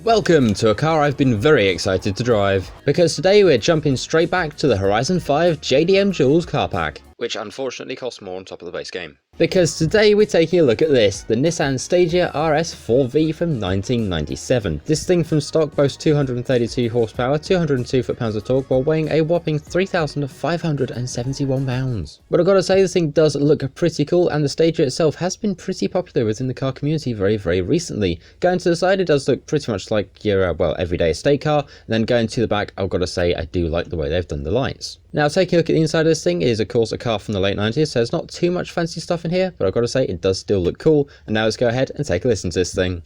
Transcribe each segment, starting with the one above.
Welcome to a car I've been very excited to drive, because today we're jumping straight back to the Horizon 5 JDM Jewels Car Pack, which unfortunately costs more on top of the base game. Because today we're taking a look at this, the Nissan Stagea RS 4V from 1997. This thing from stock boasts 232 horsepower, 202 foot-pounds of torque while weighing a whopping 3,571 pounds. But I've got to say, this thing does look pretty cool, and the Stagea itself has been pretty popular within the car community very recently. Going to the side, it does look pretty much like your everyday estate car, and then going to the back, I've got to say I do like the way they've done the lights. Now, taking a look at the inside of this thing, it is of course a car from the late 90s, so there's not too much fancy stuff in here, but I've got to say it does still look cool. And now let's go ahead and take a listen to this thing.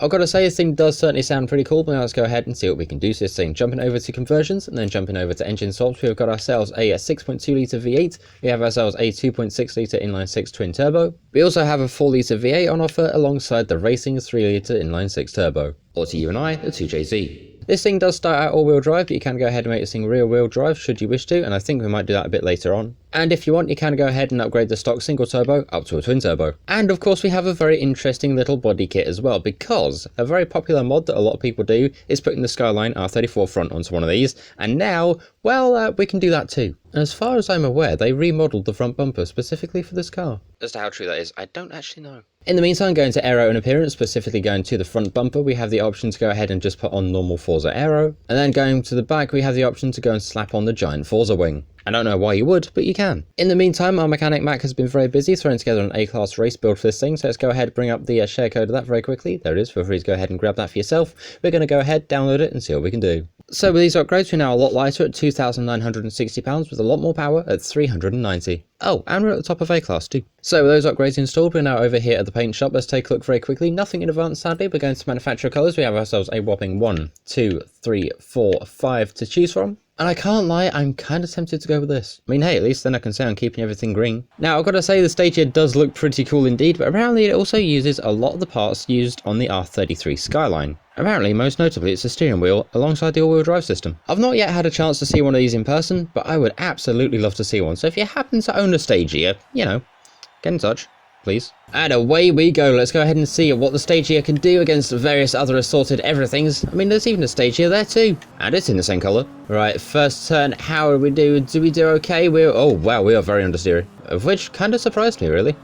I've got to say, this thing does certainly sound pretty cool, but now let's go ahead and see what we can do to this thing. Jumping over to conversions and then jumping over to engine swaps, we've got ourselves a 6.2 litre V8, we have ourselves a 2.6 litre inline-6 twin turbo. We also have a 4 litre V8 on offer alongside the racing 3 litre inline-6 turbo. Or to you and I, the 2JZ. This thing does start out all-wheel drive, but you can go ahead and make this thing rear-wheel drive should you wish to, and I think we might do that a bit later on. And if you want, you can go ahead and upgrade the stock single turbo up to a twin turbo. And of course we have a very interesting little body kit as well, because a very popular mod that a lot of people do is putting the Skyline R34 front onto one of these, and now, well, we can do that too. And as far as I'm aware, they remodeled the front bumper specifically for this car. As to how true that is, I don't actually know. In the meantime, going to aero and appearance, specifically going to the front bumper, we have the option to go ahead and just put on normal Forza aero. And then going to the back, we have the option to go and slap on the giant Forza wing. I don't know why you would, but you can. In the meantime, our mechanic Mac has been very busy throwing together an A-class race build for this thing, so let's go ahead and bring up the share code of that very quickly. There it is, feel free to go ahead and grab that for yourself. We're going to go ahead, download it, and see what we can do. So with these upgrades, we're now a lot lighter at 2,960 pounds with a lot more power at 390. Oh, and we're at the top of A-class too. So with those upgrades installed, we're now over here at the paint shop. Let's take a look very quickly. Nothing in advance, sadly. We're going to manufacturer colours. We have ourselves a whopping 1, 2, 3, 4, 5 to choose from. And I can't lie, I'm kind of tempted to go with this. I mean, hey, at least then I can say I'm keeping everything green. Now, I've got to say the Stagea does look pretty cool indeed, but apparently it also uses a lot of the parts used on the R33 Skyline. Apparently, most notably, it's a steering wheel alongside the all-wheel drive system. I've not yet had a chance to see one of these in person, but I would absolutely love to see one. So if you happen to own a Stagea, you know, get in touch, please. And away we go. Let's go ahead and see what the Stagea can do against various other assorted everythings. I mean, there's even a Stagea there too. And it's in the same colour. Right, first turn, how do we do? Do we do okay? Oh wow, we are very understeer. Of which kind of surprised me, really.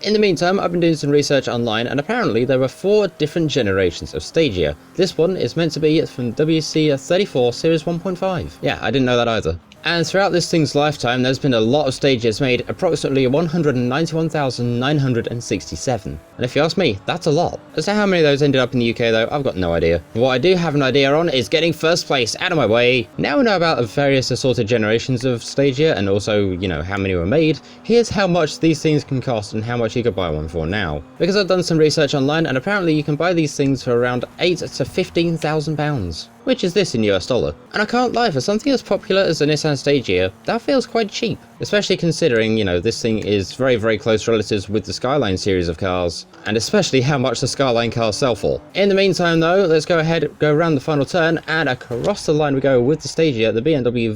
In the meantime, I've been doing some research online, and apparently there were 4 different generations of Stagea. This one is meant to be from WC34 Series 1.5. Yeah, I didn't know that either. And throughout this thing's lifetime, there's been a lot of Stageas made, approximately 191,967. And if you ask me, that's a lot. As to how many of those ended up in the UK though, I've got no idea. What I do have an idea on is getting first place out of my way. Now we know about the various assorted generations of Stagea, and also, you know, how many were made. Here's how much these things can cost and how much you could buy one for now. Because I've done some research online, and apparently you can buy these things for around £8,000 to £15,000. Which is this in US dollar. And I can't lie, for something as popular as the Nissan Stagea, that feels quite cheap. Especially considering, you know, this thing is very close relatives with the Skyline series of cars. And especially how much the Skyline cars sell for. In the meantime though, let's go ahead, go around the final turn, and across the line we go with the Stagea. The BMW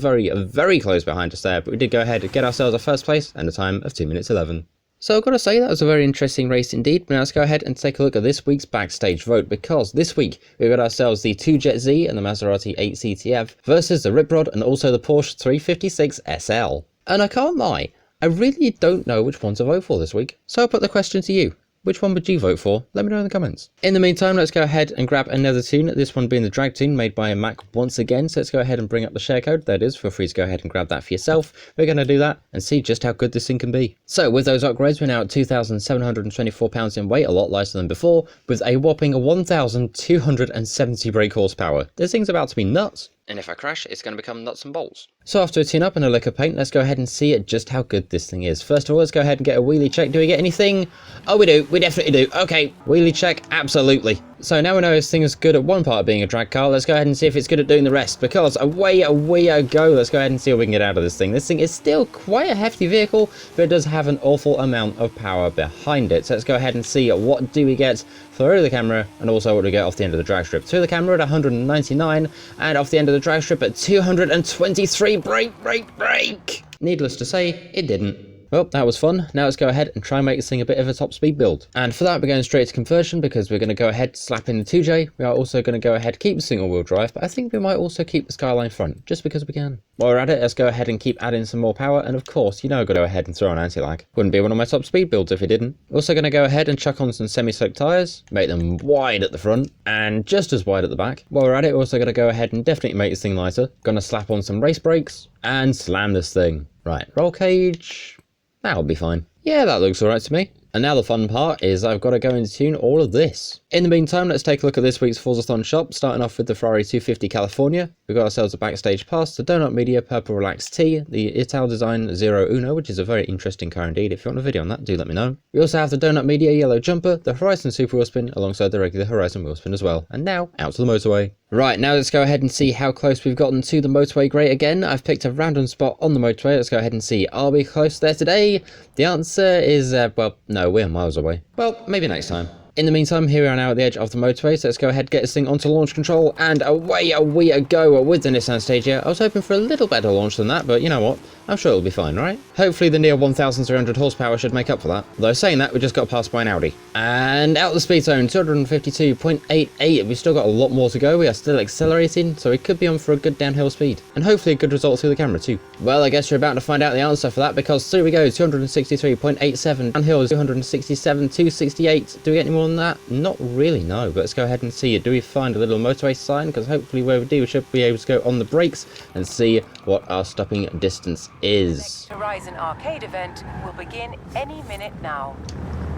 very close behind us there, but we did go ahead and get ourselves a first place and a time of 2 minutes 11. So I've got to say that was a very interesting race indeed, but now let's go ahead and take a look at this week's backstage vote, because this week we've got ourselves the 2JZ and the Maserati 8CTF versus the Rip Rod and also the Porsche 356 SL. And I can't lie, I really don't know which one to vote for this week, so I'll put the question to you. Which one would you vote for? Let me know in the comments. In the meantime, let's go ahead and grab another tune, this one being the drag tune made by Mac once again. So let's go ahead and bring up the share code. There it is, feel free to go ahead and grab that for yourself. We're going to do that and see just how good this thing can be. So with those upgrades, we're now at 2,724 pounds in weight, a lot lighter than before, with a whopping 1,270 brake horsepower. This thing's about to be nuts. And if I crash, it's going to become nuts and bolts. So after a tune-up and a lick of paint, let's go ahead and see just how good this thing is. First of all, let's go ahead and get a wheelie check. Do we get anything? Oh, we do. We definitely do. Okay, wheelie check, absolutely. So now we know this thing is good at one part of being a drag car, let's go ahead and see if it's good at doing the rest, because away we go. Let's go ahead and see what we can get out of this thing. This thing is still quite a hefty vehicle, but it does have an awful amount of power behind it. So let's go ahead and see what do we get through the camera, and also what do we get off the end of the drag strip. Through the camera at 199, and off the end of the drag strip at 223. Brake! Needless to say, it didn't. Well, that was fun. Now let's go ahead and try and make this thing a bit of a top speed build. And for that, we're going straight to conversion, because we're going to go ahead, slap in the 2J. We are also going to go ahead, keep single wheel drive, but I think we might also keep the Skyline front, just because we can. While we're at it, let's go ahead and keep adding some more power. And of course, you know, I've got to go ahead and throw on anti-lag. Wouldn't be one of my top speed builds if it didn't. Also going to go ahead and chuck on some semi-slick tyres, make them wide at the front and just as wide at the back. While we're at it, we're also going to go ahead and definitely make this thing lighter. Going to slap on some race brakes and slam this thing. Right, roll cage. That'll be fine. Yeah, that looks alright to me. And now the fun part is I've got to go and tune all of this. In the meantime, let's take a look at this week's Forzathon shop, starting off with the Ferrari 250 California. We've got ourselves a backstage pass, the Donut Media Purple Relaxed T, the Ital Design Zero Uno, which is a very interesting car indeed. If you want a video on that, do let me know. We also have the Donut Media Yellow Jumper, the Horizon Super Wheel Spin, alongside the regular Horizon Wheel Spin as well. And now, out to the motorway. Right, now let's go ahead and see how close we've gotten to the motorway grate again. I've picked a random spot on the motorway. Let's go ahead and see, are we close there today? The answer is, well, no, we're miles away. Well, maybe next time. In the meantime, here we are now at the edge of the motorway, so let's go ahead, get this thing onto launch control, and away we go with the Nissan Stagea. I was hoping for a little better launch than that, but you know what? I'm sure it'll be fine, right? Hopefully the near 1,300 horsepower should make up for that. Though saying that, we just got passed by an Audi. And out the speed zone, 252.88. We've still got a lot more to go. We are still accelerating, so we could be on for a good downhill speed. And hopefully a good result through the camera too. Well, I guess you're about to find out the answer for that, because through we go, 263.87. Downhill is 267.268. Do we get any more than that? Not really, no. But let's go ahead and see. Do we find a little motorway sign? Because hopefully where we do, we should be able to go on the brakes and see what our stopping distance is. Horizon Arcade event will begin any minute now.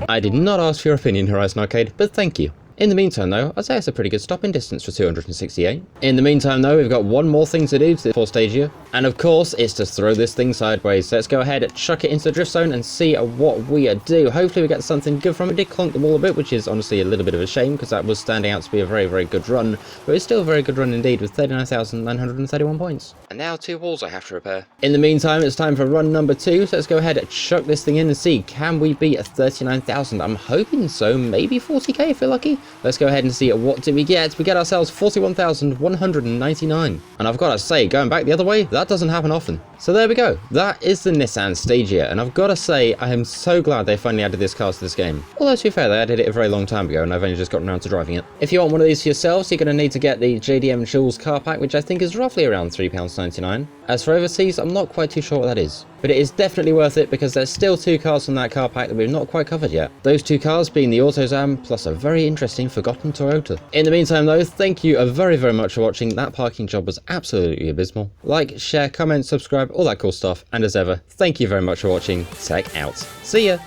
I did not ask for your opinion, Horizon Arcade, but thank you. In the meantime though, I'd say it's a pretty good stopping distance for 268. In the meantime though, we've got one more thing to do to the Forza Stagea, and of course it's to throw this thing sideways. So let's go ahead and chuck it into the drift zone and see what we do. Hopefully we get something good from it. We did clunk the wall a bit, which is honestly a little bit of a shame, because that was standing out to be a very, very good run, but it's still a very good run indeed with 39,931 points. And now 2 walls I have to repair. In the meantime, it's time for run number 2, so let's go ahead and chuck this thing in and see, can we beat a 39,000? I'm hoping so, maybe 40k if we're lucky. Let's go ahead and see what do we get. We get ourselves 41,199. And I've got to say, going back the other way, that doesn't happen often. So there we go. That is the Nissan Stagea. And I've got to say, I am so glad they finally added this car to this game. Although to be fair, they added it a very long time ago and I've only just gotten around to driving it. If you want one of these for yourselves, you're going to need to get the JDM Jewels Car Pack, which I think is roughly around £3.99. As for overseas, I'm not quite too sure what that is. But it is definitely worth it, because there's still 2 cars from that car pack that we've not quite covered yet. Those 2 cars being the AutoZam plus a very interesting forgotten Toyota. In the meantime though, thank you very, very much for watching. That parking job was absolutely abysmal. Like, share, comment, subscribe, all that cool stuff. And as ever, thank you very much for watching. Tech out. See ya!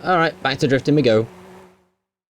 Alright, back to drifting we go.